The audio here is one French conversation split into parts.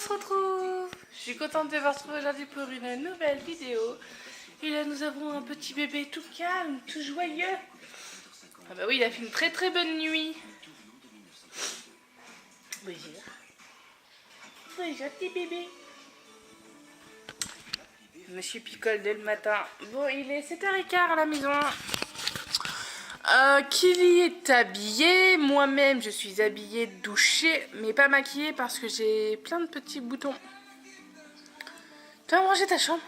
se retrouve. Je suis contente de vous retrouver aujourd'hui pour une nouvelle vidéo. Et là nous avons un petit bébé tout calme, tout joyeux. Ah bah oui, il a fait une très très bonne nuit. Bonjour. Bonjour petit bébé. Monsieur picole dès le matin. Bon, il est 7h15 à la maison. Kili est habillée, moi-même je suis habillée, douchée, mais pas maquillée parce que j'ai plein de petits boutons. Tu vas me ranger ta chambre?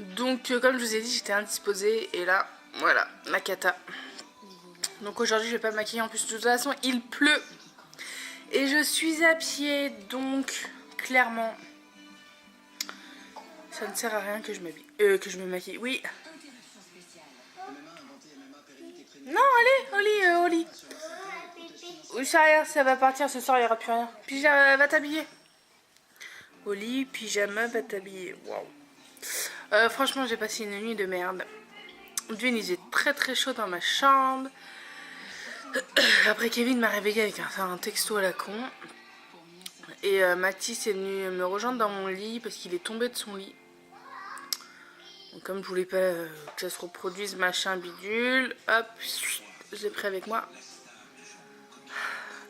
Donc comme je vous ai dit, j'étais indisposée et là, voilà, la cata. Donc aujourd'hui je vais pas me maquiller, en plus de toute façon il pleut. Et je suis à pied, donc clairement, ça ne sert à rien que je m'habille, que je me maquille, oui. Non, allez, au lit. Oui, ça rien, ça va partir ce soir, il n'y aura plus rien. Pyjama, va t'habiller. Au lit, pyjama, va t'habiller. Waouh. Franchement, j'ai passé une nuit de merde. D'une, il faisait très très chaud dans ma chambre. Après, Kevin m'a réveillée avec un texto à la con. Et Mathis est venu me rejoindre dans mon lit parce qu'il est tombé de son lit. Donc, comme je voulais pas que ça se reproduise, machin bidule, hop, je l'ai pris avec moi.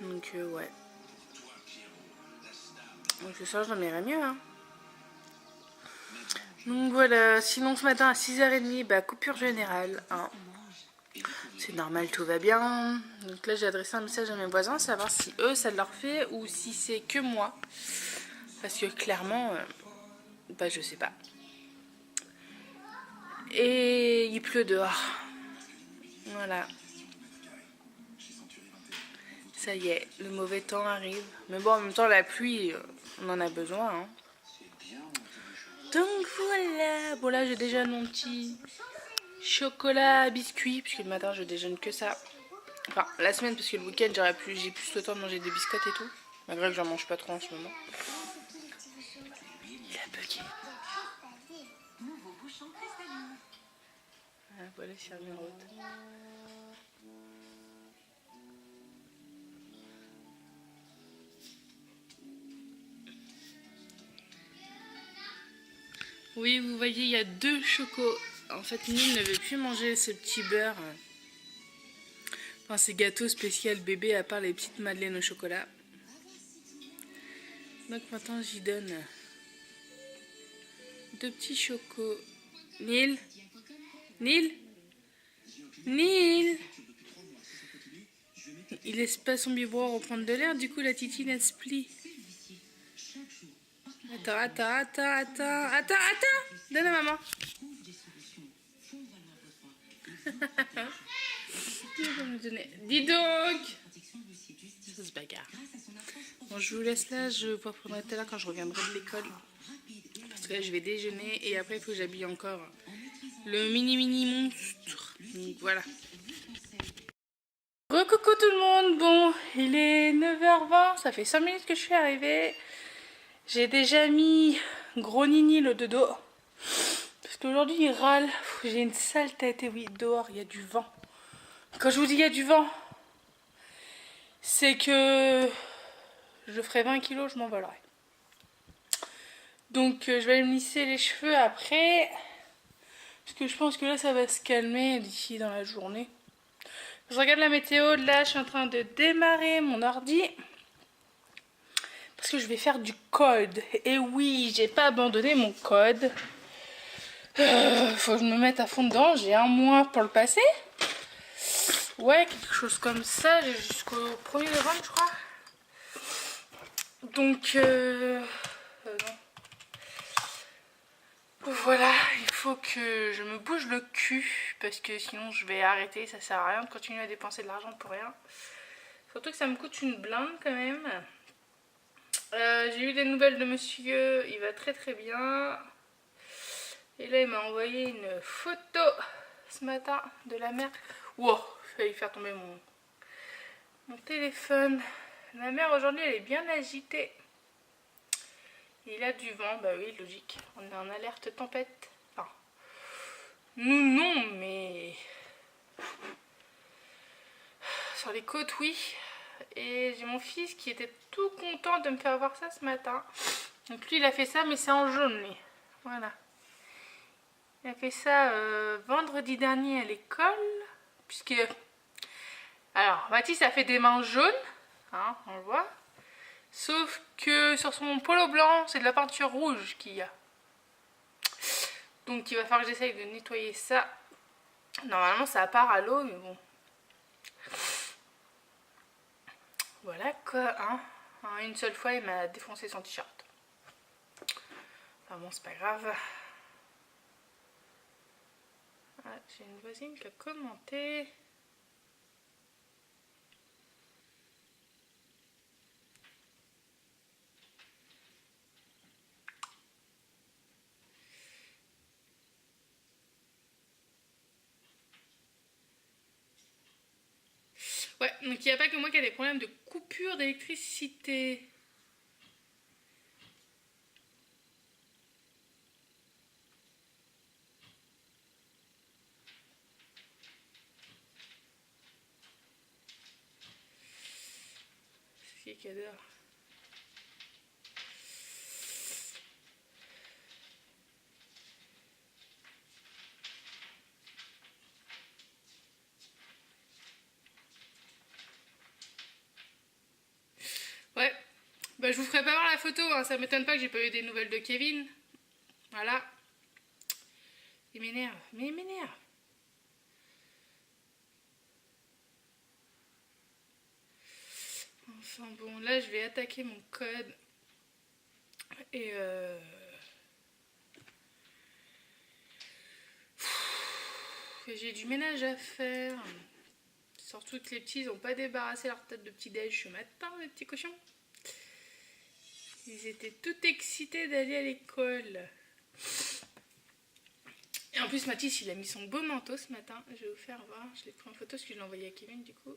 Donc ouais. Donc ce soir je dormirai mieux hein. Donc voilà, sinon ce matin à 6h30, bah coupure générale hein. C'est normal, tout va bien. Donc là j'ai adressé un message à mes voisins, savoir si eux ça leur fait ou si c'est que moi. Parce que clairement, bah je sais pas. Et il pleut dehors. Voilà. Ça y est, le mauvais temps arrive. Mais bon, en même temps, la pluie, on en a besoin. Hein. Donc voilà. Bon là, je déjeune mon petit chocolat biscuit. Puisque le matin, je déjeune que ça. Enfin, la semaine, parce que le week-end, j'ai plus le temps de manger des biscottes et tout. Malgré que j'en mange pas trop en ce moment. Il a bugué. Ah, voilà, c'est un route. Oui, vous voyez, il y a 2 chocos. En fait, Nil ne veut plus manger ce petit beurre. Enfin, ces gâteaux spécial bébé, à part les petites madeleines au chocolat. Donc maintenant, j'y donne 2 petits chocos. Nil, Nil, Nil. Il laisse pas son biberon reprendre de l'air, du coup la titine elle se plie. Attends. Donne à maman. Dis donc. Ça se bagarre. Bon, je vous laisse là, je vous reprendrai tout à l'heure quand je reviendrai de l'école. Parce que là, je vais déjeuner et après, il faut que j'habille encore le mini monstre. Donc voilà. Coucou tout le monde. Bon, il est 9h20, ça fait 5 minutes que je suis arrivée. J'ai déjà mis gros Nini le dodo. Parce qu'aujourd'hui, il râle. J'ai une sale tête et oui, dehors, il y a du vent. Quand je vous dis il y a du vent, c'est que je ferai 20 kilos, je m'envolerai. Donc je vais aller me lisser les cheveux après. Parce que je pense que là ça va se calmer d'ici dans la journée. Je regarde la météo, là je suis en train de démarrer mon ordi. Parce que je vais faire du code. Et oui, j'ai pas abandonné mon code. Faut que je me mette à fond dedans, j'ai 1 mois pour le passer. Ouais, quelque chose comme ça, j'ai jusqu'au 1er novembre je crois. Donc non. Voilà, il faut que je me bouge le cul parce que sinon je vais arrêter, ça sert à rien de continuer à dépenser de l'argent pour rien. Surtout que ça me coûte une blinde quand même. J'ai eu des nouvelles de monsieur, il va très très bien. Et là il m'a envoyé une photo ce matin de la mer. Wow, j'ai failli faire tomber mon téléphone. La mer aujourd'hui elle est bien agitée. Il a du vent, bah oui, logique. On est en alerte tempête. Enfin, nous non, mais sur les côtes, oui. Et j'ai mon fils qui était tout content de me faire voir ça ce matin. Donc lui il a fait ça mais c'est en jaune lui. Voilà. Il a fait ça vendredi dernier à l'école. Puisque... Alors Mathis a fait des mains jaunes. Hein, on le voit. Sauf que sur son polo blanc c'est de la peinture rouge qu'il y a. Donc il va falloir que j'essaye de nettoyer ça. Normalement ça part à l'eau mais bon. Voilà quoi, hein. Une seule fois il m'a défoncé son t-shirt. Enfin bon c'est pas grave. Ah, j'ai une voisine qui a commenté. Ouais, donc il n'y a pas que moi qui a des problèmes de coupure d'électricité. C'est qui adore. Ouais, bah je vous ferai pas voir la photo, hein. Ça m'étonne pas que j'ai pas eu des nouvelles de Kevin. Voilà. Il m'énerve, mais il m'énerve. Enfin bon, là je vais attaquer mon code. Et j'ai du ménage à faire. Surtout que les petits n'ont pas débarrassé leur tête de petit-déj ce matin, les petits cochons. Ils étaient tout excités d'aller à l'école. Et en plus, Mathis, il a mis son beau manteau ce matin. Je vais vous faire voir. Je l'ai pris en photo parce que je l'ai envoyé à Kevin, du coup.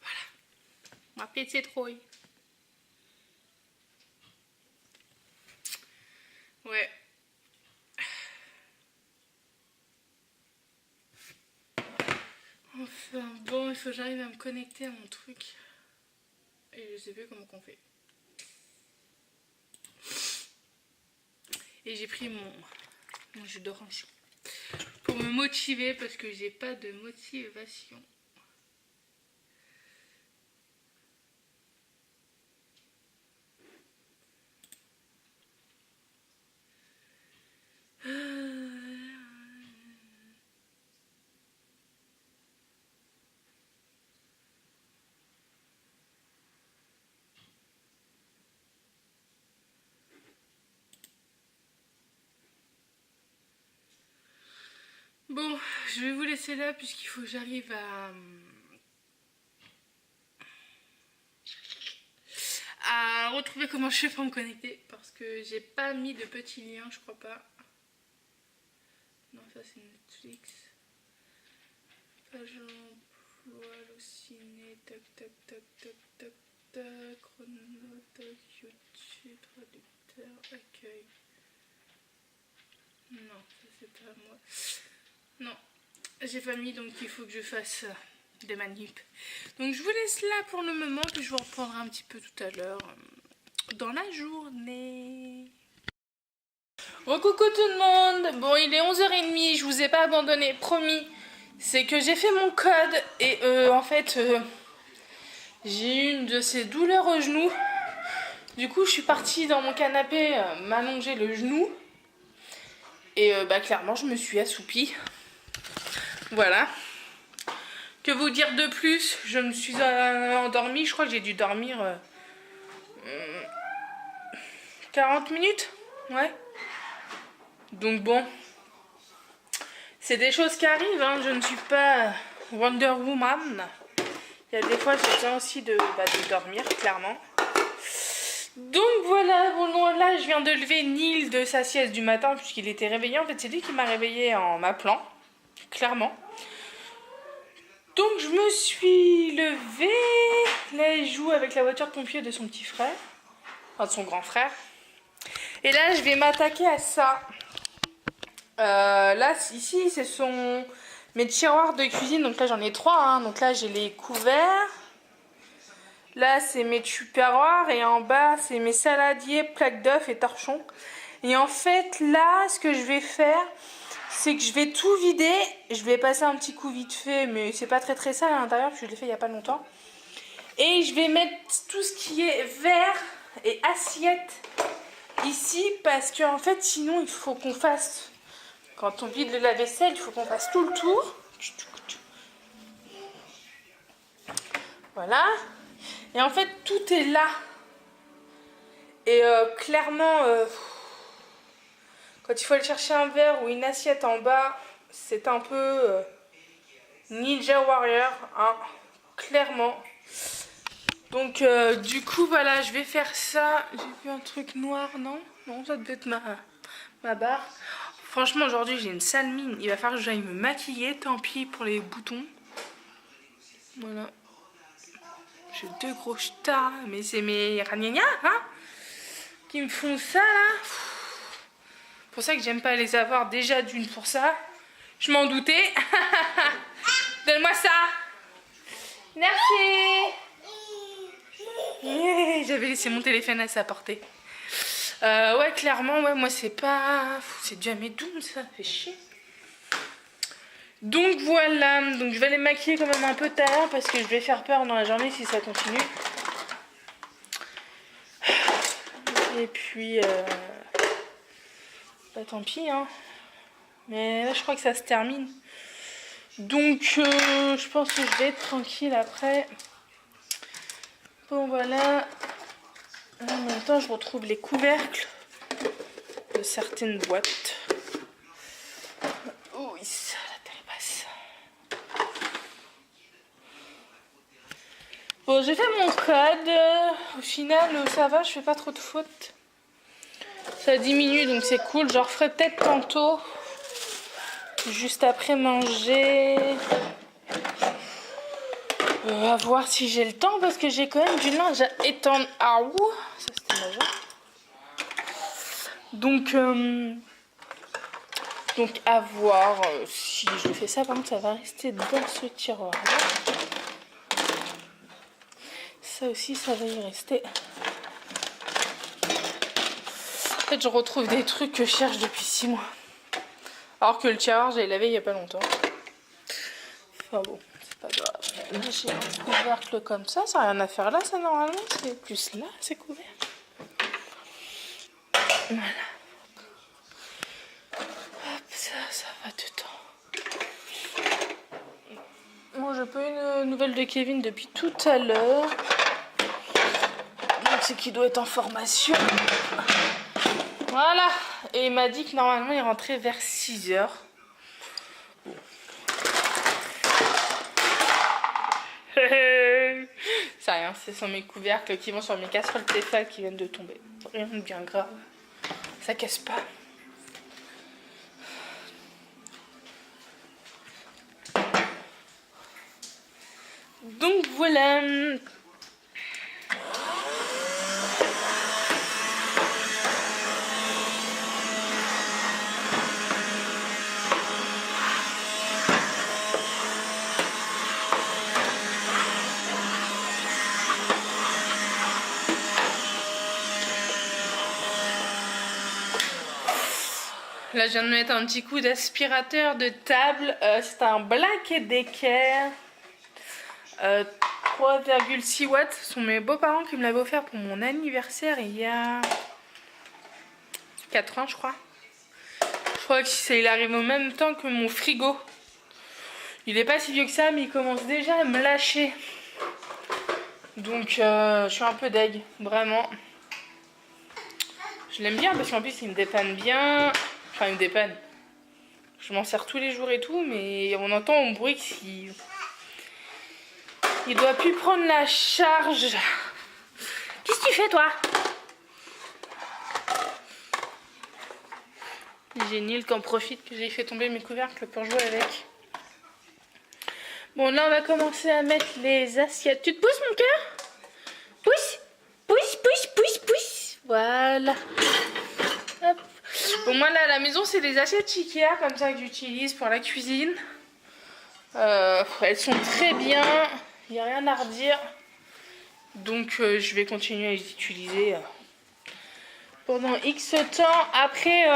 Voilà. Ma petite trouille. Ouais. Enfin, bon, il faut que j'arrive à me connecter à mon truc. Et je sais plus comment qu'on fait. Et j'ai pris mon jus d'orange pour me motiver parce que j'ai pas de motivation. Bon, je vais vous laisser là puisqu'il faut que j'arrive à retrouver comment je fais pour me connecter parce que j'ai pas mis de petit lien, je crois pas. Non, ça c'est Netflix. Page emploi, ciné, tac tac tac tac tac tac, chrono, tac, YouTube, traducteur, accueil. Non, ça c'est pas moi. Non, j'ai pas mis donc il faut que je fasse des manips. Donc je vous laisse là pour le moment, puis je vous reprendrai un petit peu tout à l'heure dans la journée. Recoucou tout le monde. Bon, il est 11h30, je vous ai pas abandonné, promis. C'est que j'ai fait mon code et en fait j'ai eu une de ces douleurs au genou. Du coup je suis partie dans mon canapé m'allonger le genou. Et bah clairement je me suis assoupie. Voilà. Que vous dire de plus? Je me suis endormie, je crois que j'ai dû dormir 40 minutes. Ouais. Donc bon, c'est des choses qui arrivent, hein. Je ne suis pas Wonder Woman. Il y a des fois j'ai besoin aussi de dormir, clairement. Donc voilà, bon là je viens de lever Neil de sa sieste du matin puisqu'il était réveillé. En fait c'est lui qui m'a réveillée en m'appelant, clairement. Donc je me suis levée. Là il joue avec la voiture de pompier de son petit frère, enfin de son grand frère. Et là je vais m'attaquer à ça. Là ici ce sont mes tiroirs de cuisine. Donc là j'en ai 3 hein. Donc là j'ai les couverts, Là, c'est mes tupperwares et en bas, c'est mes saladiers, plaques d'œufs et torchons. Et en fait, là, ce que je vais faire, c'est que je vais tout vider. Je vais passer un petit coup vite fait, mais c'est pas très sale à l'intérieur, parce que je l'ai fait il y a pas longtemps. Et je vais mettre tout ce qui est verre et assiette ici, parce qu'en fait, sinon, il faut qu'on fasse... Quand on vide le lave-vaisselle, il faut qu'on fasse tout le tour. Voilà. Et en fait, tout est là. Et clairement, quand il faut aller chercher un verre ou une assiette en bas, c'est un peu Ninja Warrior, hein, clairement. Donc, du coup, voilà, je vais faire ça. J'ai vu un truc noir, non? Non, ça devait être ma barre. Franchement, aujourd'hui, j'ai une sale mine. Il va falloir que j'aille me maquiller. Tant pis pour les boutons. Voilà. J'ai 2 gros stars, mais c'est mes ragnagnas, hein, qui me font ça, là. C'est pour ça que j'aime pas les avoir déjà d'une pour ça. Je m'en doutais. Donne-moi ça. Merci. Yeah, j'avais laissé mon téléphone à sa portée. Ouais, clairement, ouais, moi c'est pas... C'est déjà mes dounes, ça fait chier. Donc voilà, donc je vais les maquiller quand même un peu tard parce que je vais faire peur dans la journée si ça continue. Et puis, bah tant pis, hein. Mais là je crois que ça se termine. Donc je pense que je vais être tranquille après. Bon voilà. En même temps je retrouve les couvercles de certaines boîtes. Oh oui, ça, la télé passe. Bon, j'ai fait mon code. Au final, ça va, je fais pas trop de fautes. Ça diminue, donc c'est cool. Je referai peut-être tantôt. Juste après manger. À voir si j'ai le temps, parce que j'ai quand même du linge à étendre. Ah ouh, ça c'était majeur. Donc à voir si je fais ça. Par contre, ça va rester dans ce tiroir là. Ça aussi, ça va y rester. En fait, je retrouve des trucs que je cherche depuis 6 mois. Alors que le tiroir, j'ai lavé il y a pas longtemps. Enfin bon, c'est pas grave. Là, j'ai un couvercle comme ça. Ça n'a rien à faire là, ça, normalement. C'est plus là, c'est couvert. Voilà. Hop, ça va dedans. Bon, j'ai pas eu une nouvelle de Kevin depuis tout à l'heure. Donc, c'est qu'il doit être en formation. Voilà. Et il m'a dit que normalement, il rentrait vers 6h. Bon. C'est rien, ce sont mes couvercles qui vont sur mes casseroles Tefal qui viennent de tomber. Rien de bien grave. Ça casse pas. Donc voilà. Là, je viens de mettre un petit coup d'aspirateur de table. C'est un Black & Decker. 3,6 watts. Ce sont mes beaux-parents qui me l'avaient offert pour mon anniversaire il y a 4 ans, je crois. Je crois qu'il arrive au même temps que mon frigo. Il est pas si vieux que ça, mais il commence déjà à me lâcher. Donc, je suis un peu deg, vraiment. Je l'aime bien parce qu'en plus, il me dépanne bien. Enfin, il me dépanne. Je m'en sers tous les jours et tout, mais on entend un bruit qu'il... Il doit plus prendre la charge. Qu'est-ce que tu fais, toi? J'ai Nil qui en profite que j'ai fait tomber mes couvercles pour jouer avec. Bon, là, on va commencer à mettre les assiettes. Tu te pousses, mon cœur? Pousse, pousse, pousse, pousse, pousse. Voilà. Hop. Bon, moi, là, à la maison, c'est des assiettes Ikea, comme ça, que j'utilise pour la cuisine. Elles sont très bien. Il n'y a rien à redire. Donc je vais continuer à les utiliser pendant X temps. Après,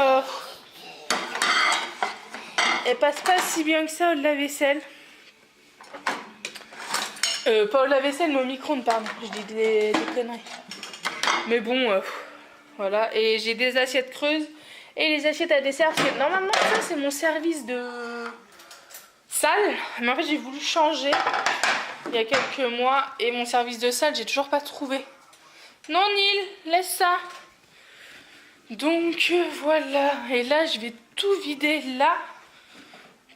elle passe pas si bien que ça au lave-vaisselle. Pas au lave-vaisselle, mais au micro-ondes, pardon. Je dis des conneries. Mais bon, voilà. Et j'ai des assiettes creuses et les assiettes à dessert. Parce que normalement, ça, c'est mon service de salle. Mais en fait, j'ai voulu changer il y a quelques mois. Et mon service de salle, j'ai toujours pas trouvé. Non, Neil, laisse ça. Donc, voilà. Et là, je vais tout vider là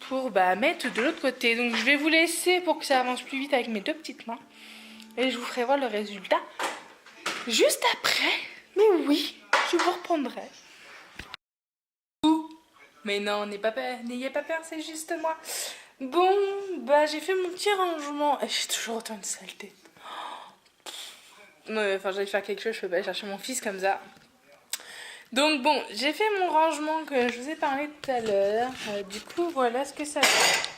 pour mettre de l'autre côté. Donc, je vais vous laisser pour que ça avance plus vite avec mes deux petites mains. Et je vous ferai voir le résultat juste après. Mais oui, je vous reprendrai. Mais non, n'ayez pas peur, c'est juste moi. Bon, j'ai fait mon petit rangement. J'ai toujours autant de saleté. Non, enfin, j'allais faire quelque chose, je peux pas aller chercher mon fils comme ça. Donc bon, j'ai fait mon rangement que je vous ai parlé tout à l'heure. Du coup, voilà ce que ça fait.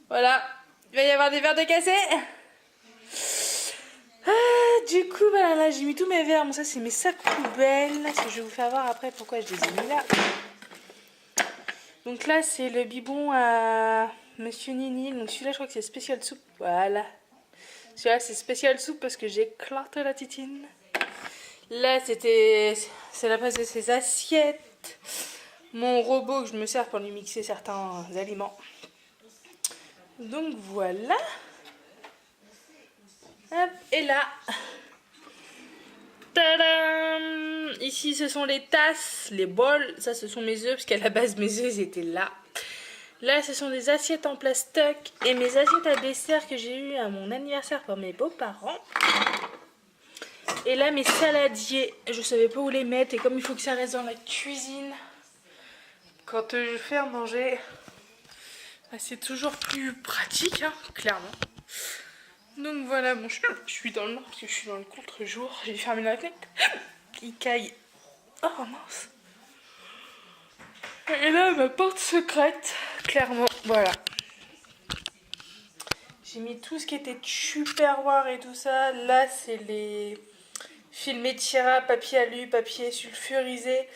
Voilà, il va y avoir des verres de cassé. Du coup, voilà, là j'ai mis tous mes verres. Bon, ça c'est mes sacs poubelles. Je vais vous faire voir après pourquoi je les ai mis là. Donc là, c'est le biberon à Monsieur Nini. Donc celui-là, je crois que c'est spécial soupe. Voilà. Celui-là, c'est spécial soupe parce que j'éclate la titine. Là, c'est la place de ses assiettes. Mon robot que je me sers pour lui mixer certains aliments. Donc voilà. Hop, et là. Tadam! Ici, ce sont les tasses, les bols. Ça, ce sont mes œufs, parce qu'à la base, mes œufs, ils étaient là. Là, ce sont des assiettes en plastoc et mes assiettes à dessert que j'ai eu à mon anniversaire par mes beaux-parents. Et là, mes saladiers, je savais pas où les mettre. Et comme il faut que ça reste dans la cuisine, quand je fais à manger, c'est toujours plus pratique, hein, clairement. Donc voilà, bon, je suis dans le noir parce que je suis dans le contre-jour. J'ai fermé la fenêtre. Il caille. Oh mince. Et là, ma porte secrète, clairement, voilà. J'ai mis tout ce qui était tupperware et tout ça. Là, c'est les films étirables, papier alu, papier sulfurisé.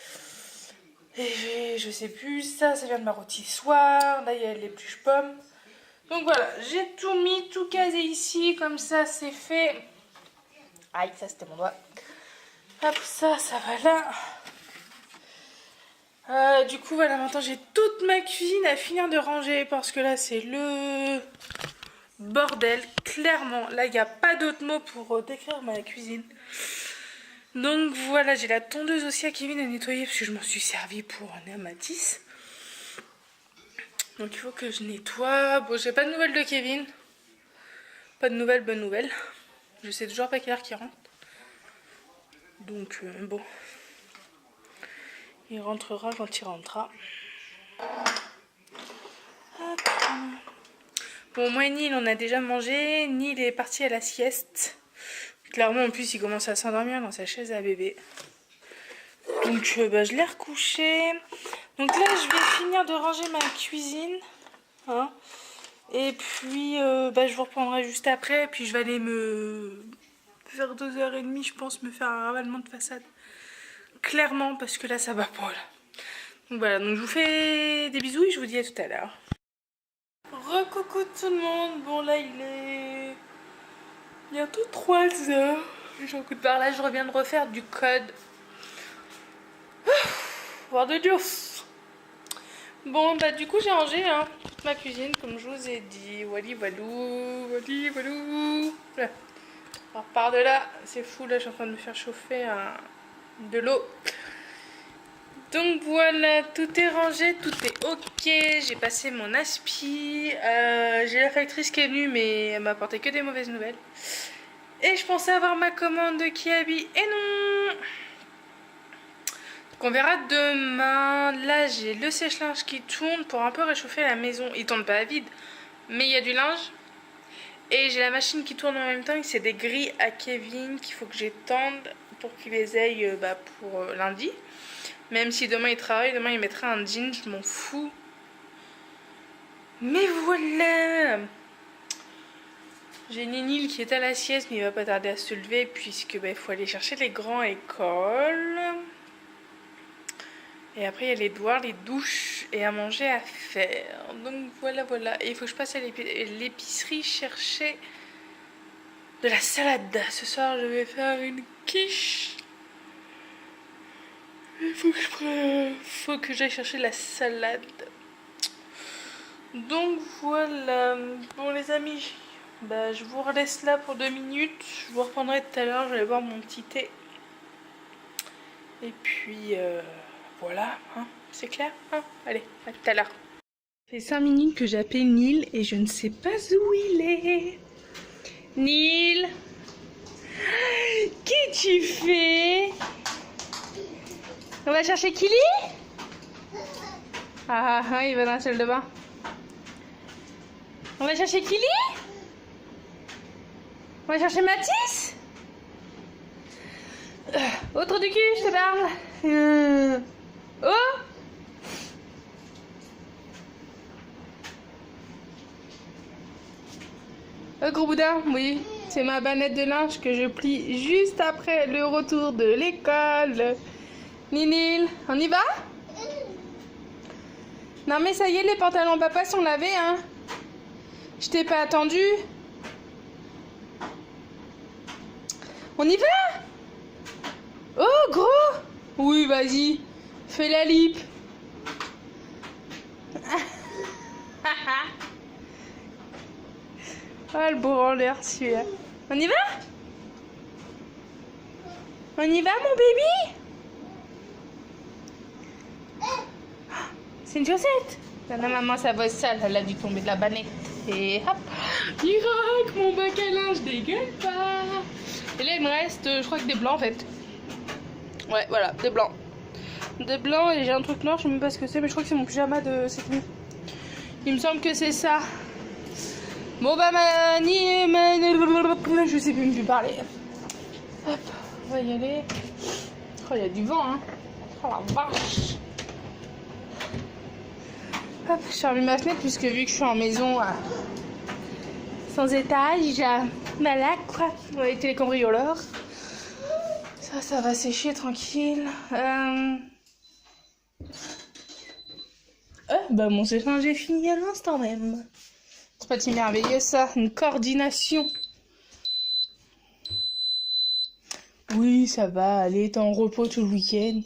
Et je sais plus, ça vient de ma rôtissoire. Là, il y a les pluches pommes. Donc voilà, j'ai tout mis, tout casé ici. Comme ça, c'est fait. Aïe, ça, c'était mon doigt. Hop, ça va là. Du coup, voilà, maintenant, j'ai toute ma cuisine à finir de ranger. Parce que là, c'est le bordel. Clairement, là, il n'y a pas d'autre mot pour décrire ma cuisine. Donc voilà, j'ai la tondeuse aussi à Kevin à nettoyer parce que je m'en suis servi pour un Amatis. Donc il faut que je nettoie. Bon, j'ai pas de nouvelles de Kevin. Pas de nouvelles, bonne nouvelle. Je sais toujours pas quelle heure qu'il rentre. Donc bon. Il rentrera quand il rentrera. Hop. Bon, moi et Neil, on a déjà mangé. Neil est parti à la sieste. Clairement, en plus, il commence à s'endormir dans sa chaise à bébé. Donc, je l'ai recouché. Donc là, je vais finir de ranger ma cuisine. Hein. Et puis, je vous reprendrai juste après. Et puis, je vais aller vers 2h30, je pense, me faire un ravalement de façade. Clairement, parce que là, ça va pas, là. Donc voilà, donc je vous fais des bisous et je vous dis à tout à l'heure. Recoucou tout le monde. Bon, là, il est bientôt 3h. J'ai un coup de barre là, je reviens de refaire du code. Voir de Dieu. Bon, du coup, j'ai rangé toute ma cuisine, comme je vous ai dit. Wally walou, wally walou. Là. Alors, par de là, c'est fou, là, je suis en train de me faire chauffer de l'eau. Donc voilà, tout est rangé, tout est ok. J'ai passé mon aspi. J'ai la factrice qui est venue, mais elle m'a apporté que des mauvaises nouvelles. Et je pensais avoir ma commande de Kiabi, et non. Donc on verra demain. Là, j'ai le sèche-linge qui tourne pour un peu réchauffer la maison. Il tourne pas à vide, mais il y a du linge. Et j'ai la machine qui tourne en même temps. Et c'est des grilles à Kevin qu'il faut que j'étende pour qu'il les aille pour lundi. Même si demain il travaille, demain il mettra un jean, je m'en fous. Mais voilà. J'ai Ninil qui est à la sieste, mais il va pas tarder à se lever puisque il faut aller chercher les grands à l'école. Et après il y a les devoirs, les douches et à manger à faire. Donc voilà. Et il faut que je passe à l'épicerie chercher de la salade. Ce soir je vais faire une quiche. Il faut que j'aille chercher la salade. Donc voilà. Bon les amis, je vous relaisse là pour 2 minutes. Je vous reprendrai tout à l'heure. Je vais boire mon petit thé. Et puis voilà, hein, c'est clair, hein. Allez, à tout à l'heure. Ça fait 5 minutes que j'appelle Neil et je ne sais pas où il est. Neil, qu'est-ce que tu fais? On va chercher Kili? Il va dans la salle de bain. On va chercher Kili? On va chercher Mathis? Autre du cul, je te parle. Oh! Gros boudin, oui. C'est ma banette de linge que je plie juste après le retour de l'école. Ninil, on y va? Non mais ça y est, les pantalons papa sont lavés, hein. Je t'ai pas attendu. On y va? Oh gros! Oui, vas-y. Fais la lip. Oh le beau rôleur celui-là. On y va? On y va mon bébé? C'est une chaussette. La maman ça bosse sale, elle a dû tomber de la banette. Et hop. Miracle, mon bac à linge dégueule pas. Et là il me reste, je crois que des blancs en fait. Ouais voilà, des blancs. Des blancs et j'ai un truc noir, je sais même pas ce que c'est, mais je crois que c'est mon pyjama de cette nuit. Il me semble que c'est ça. Bon je sais plus parler. Hop, on va y aller. Oh, il y a du vent, hein. Oh la vache. Hop, je ferme ma fenêtre puisque vu que je suis en maison sans étage, là quoi, avec les cambrioleurs. Ça va sécher tranquille. Mon sèche-linge est fini à l'instant même. C'est pas si merveilleux ça, une coordination. Oui, ça va, allez, t'es en repos tout le week-end.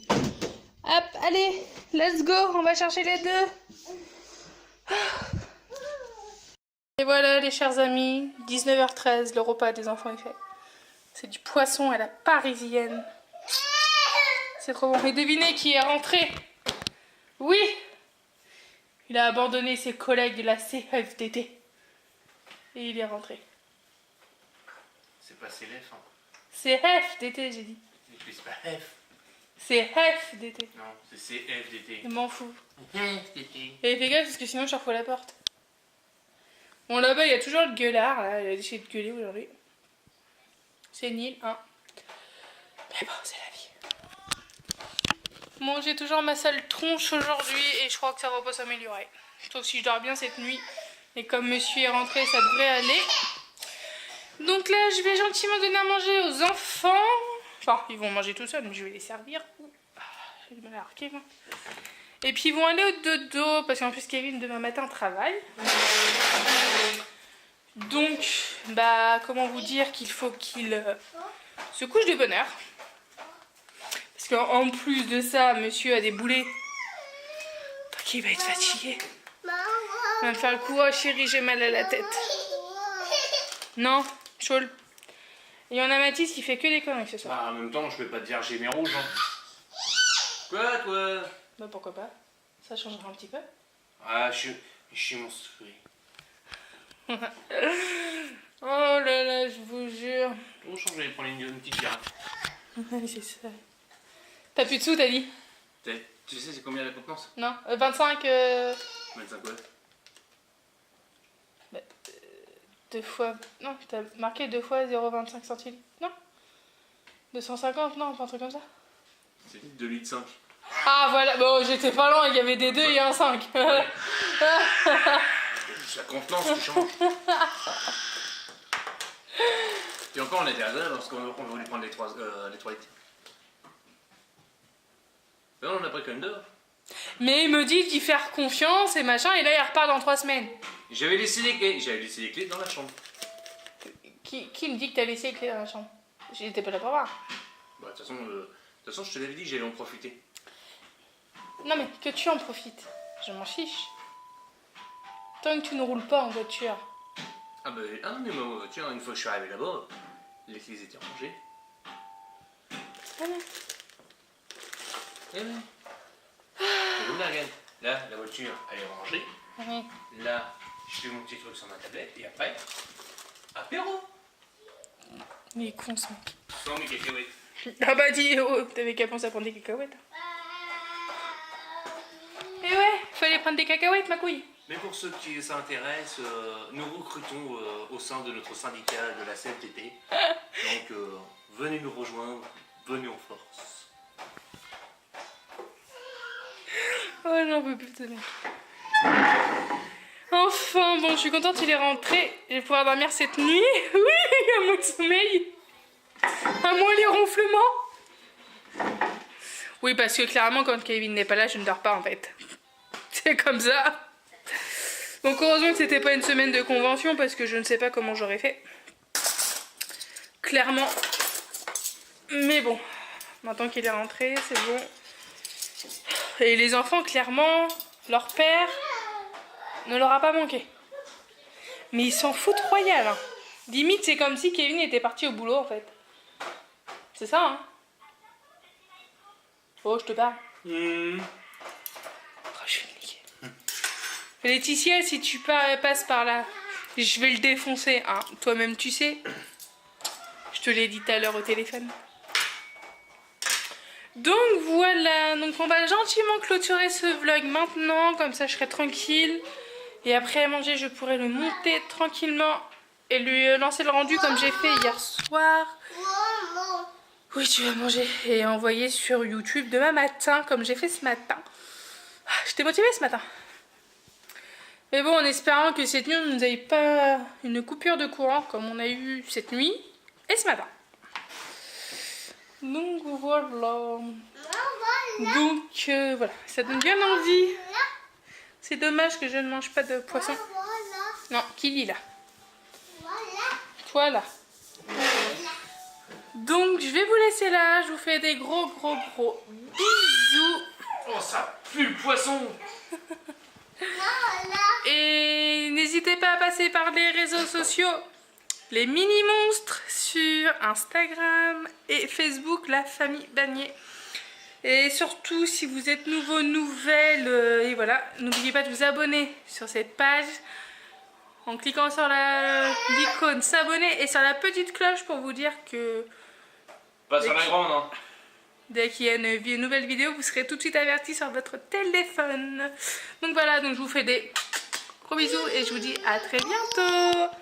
Hop, allez, let's go, on va chercher les deux. Et voilà les chers amis, 19h13, le repas des enfants est fait. C'est du poisson à la parisienne. C'est trop bon. Et devinez qui est rentré? Oui, il a abandonné ses collègues de la CFDT. Et il est rentré. C'est pas CLF, hein. C'est FDT, j'ai dit. C'est pas F. C'est FDT. Non, c'est CFDT. Je m'en fous. FDT. Et fais gaffe parce que sinon je refous la porte. Bon là-bas il y a toujours le gueulard, là, il a décidé de gueuler aujourd'hui. C'est nul, hein. Mais bon, c'est la vie. Bon, j'ai toujours ma sale tronche aujourd'hui et je crois que ça va pas s'améliorer. Sauf si je dors bien cette nuit. Et comme monsieur est rentré, ça devrait aller. Donc là, je vais gentiment donner à manger aux enfants. Enfin, ils vont manger tout seuls, mais je vais les servir. J'ai du mal à arquer, moi. Et puis ils vont aller au dodo, parce qu'en plus Kevin demain matin travaille. Donc, comment vous dire qu'il faut qu'il se couche de bonne heure. Parce qu'en plus de ça, monsieur a des boulets. Donc il va être fatigué. Il va me faire le coup, oh chérie, j'ai mal à la tête. Non, chaud. Et il y en a Mathis qui fait que des conneries ce soir. En même temps, je vais pas te dire j'ai mes rouges. Hein. Quoi, toi? Pourquoi pas? Ça changera un petit peu. Ah, je suis monstrueux. Oh là là, je vous jure. Oh, je vais prendre une petite girafe. C'est ça. T'as plus de sous, t'as dit? Tu sais, c'est combien la contenance? Non, 25. 25 quoi? 2 fois. Non, t'as marqué 2 fois 0,25 centilitres. Non? 250, non, pas un truc comme ça. C'est 2 litres 5. Ah voilà, bon j'étais pas loin, il y avait des 2 et un 5. C'est la contenance qui change. Et encore, on était à deux lorsqu'on voulait prendre les toilettes. Non, on a pris quand même deux. Mais il me dit d'y faire confiance et machin, et là il repart dans 3 semaines. J'avais laissé les clés dans la chambre. Qui me dit que t'as laissé les clés dans la chambre? J'étais pas là pour voir. Bah, de toute façon, je te l'avais dit que j'allais en profiter. Non mais que tu en profites, je m'en fiche. Tant que tu ne roules pas en voiture. Ah bah, non mais moi, tiens, une fois que je suis arrivé là-bas, les clés étaient rangées. Ah non. Eh ouais. Et donc là, regarde, là, la voiture, elle est rangée. Oui. Là, je fais mon petit truc sur ma tablette, et après, apéro. Il est con ce mec. Sans mes cacahuètes. Ah bah dis, oh, t'avais qu'à penser à prendre des cacahuètes. Eh ouais, fallait prendre des cacahuètes ma couille. Mais pour ceux qui s'intéressent, nous recrutons au sein de notre syndicat de la CFDT. Donc, venez nous rejoindre, venez en force. Oh j'en peux plus de ce mec. Enfin bon, je suis contente il est rentré. Je vais pouvoir dormir cette nuit. Oui, à moins de sommeil. À moins les ronflements. Oui, parce que clairement quand Kevin n'est pas là, je ne dors pas en fait. C'est comme ça. Donc heureusement que c'était pas une semaine de convention parce que je ne sais pas comment j'aurais fait. Clairement. Mais bon, maintenant qu'il est rentré, c'est bon. Et les enfants, clairement, leur père ne leur a pas manqué. Mais ils s'en foutent royal. Hein. Limite, c'est comme si Kevin était parti au boulot en fait. C'est ça, hein. Oh, je te parle. Oh, je vais le niquer. Laetitia, si tu passes par là, je vais le défoncer. Hein. Toi-même, tu sais. Je te l'ai dit tout à l'heure au téléphone. Donc voilà, donc on va gentiment clôturer ce vlog maintenant, comme ça je serai tranquille. Et après à manger, je pourrai le monter tranquillement et lui lancer le rendu comme j'ai fait hier soir. Oui, tu vas manger et envoyer sur YouTube demain matin, comme j'ai fait ce matin. J'étais motivée ce matin. Mais bon, en espérant que cette nuit, on ne nous ait pas une coupure de courant comme on a eu cette nuit et ce matin. Donc voilà. Donc voilà, ça donne bien envie. C'est dommage que je ne mange pas de poisson. Non, Kili là. Voilà. Donc je vais vous laisser là. Je vous fais des gros bisous. Oh, ça pue le poisson. Et n'hésitez pas à passer par les réseaux sociaux. Les mini-monstres sur Instagram et Facebook, la famille Bagné. Et surtout, si vous êtes nouveau, nouvelle, et voilà, n'oubliez pas de vous abonner sur cette page en cliquant sur l'icône s'abonner et sur la petite cloche pour vous dire que Pas sur la grande, hein. Dès qu'il y a une nouvelle vidéo, vous serez tout de suite averti sur votre téléphone. Donc voilà, donc je vous fais des gros bisous et je vous dis à très bientôt.